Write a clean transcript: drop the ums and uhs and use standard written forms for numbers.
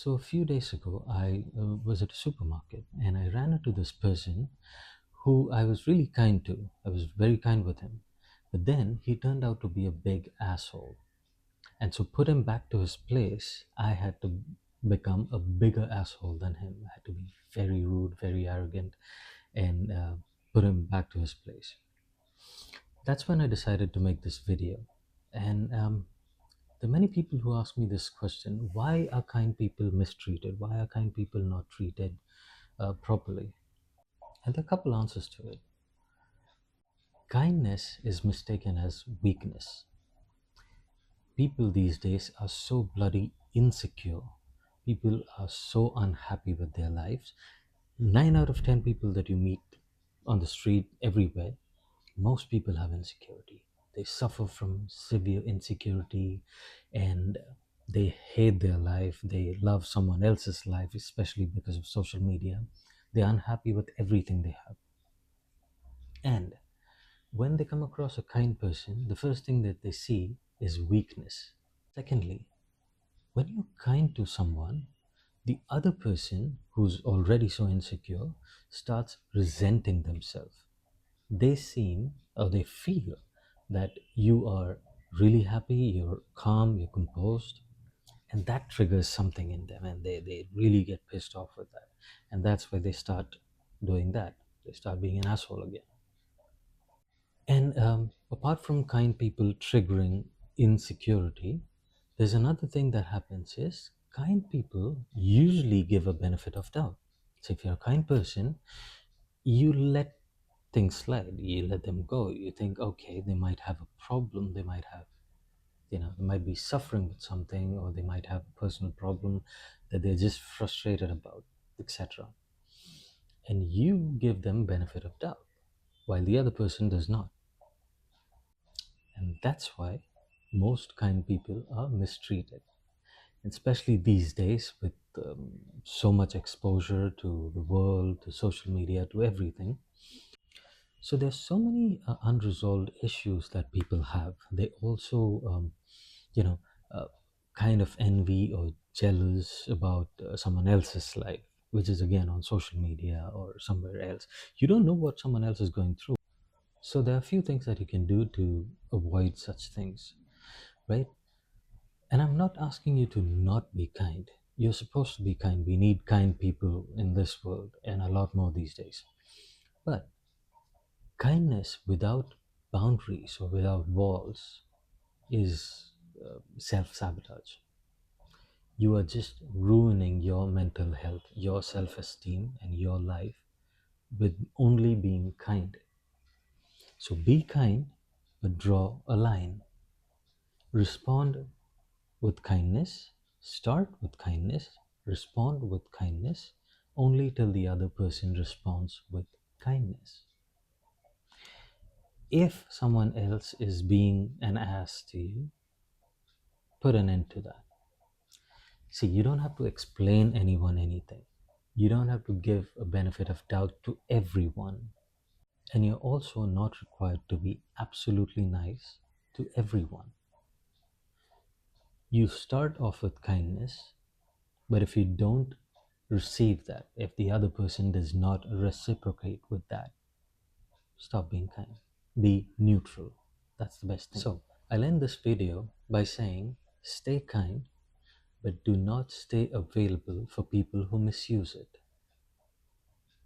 So a few days ago, I was at a supermarket and I ran into this person who I was really kind to. I was very kind with him. But then he turned out to be a big asshole. And so put him back to his place, I had to become a bigger asshole than him. I had to be very rude, very arrogant, and put him back to his place. That's when I decided to make this video. And there are many people who ask me this question: why are kind people mistreated? Why are kind people not treated properly? And there are a couple answers to it. Kindness is mistaken as weakness. People these days are so bloody insecure. People are so unhappy with their lives. 9 out of 10 people that you meet on the street everywhere, most people have insecurity. They suffer from severe insecurity and they hate their life. They love someone else's life, especially because of social media. They're unhappy with everything they have. And when they come across a kind person, the first thing that they see is weakness. Secondly, when you're kind to someone, the other person who's already so insecure starts resenting themselves. They seem or they feel that you are really happy, you're calm, you're composed, and that triggers something in them and they really get pissed off with that. And that's why they start doing that. They start being an asshole again. And apart from kind people triggering insecurity, there's another thing that happens is kind people usually give a benefit of doubt. So if you're a kind person, you let things slide, you let them go. You think, okay, they might have a problem, they might have, they might be suffering with something, or they might have a personal problem that they're just frustrated about, etc. And you give them benefit of doubt while the other person does not. And that's why most kind people are mistreated, especially these days with so much exposure to the world, to social media, to everything. So there's so many unresolved issues that people have. They also, you know, uh, kind of envy or jealous about someone else's life, which is again on social media or somewhere else. You don't know what someone else is going through. So there are a few things that you can do to avoid such things, right? And I'm not asking you to not be kind. You're supposed to be kind. We need kind people in this world and a lot more these days. But kindness without boundaries or without walls is self sabotage. You are just ruining your mental health, your self esteem, and your life with only being kind. So be kind, but draw a line. Respond with kindness, start with kindness, respond with kindness, only till the other person responds with kindness. If someone else is being an ass to you, put an end to that. See, you don't have to explain anyone anything. You don't have to give a benefit of doubt to everyone. And you're also not required to be absolutely nice to everyone. You start off with kindness, but if you don't receive that, if the other person does not reciprocate with that, stop being kind. Be neutral. That's the best thing. So, I'll end this video by saying stay kind, but do not stay available for people who misuse it.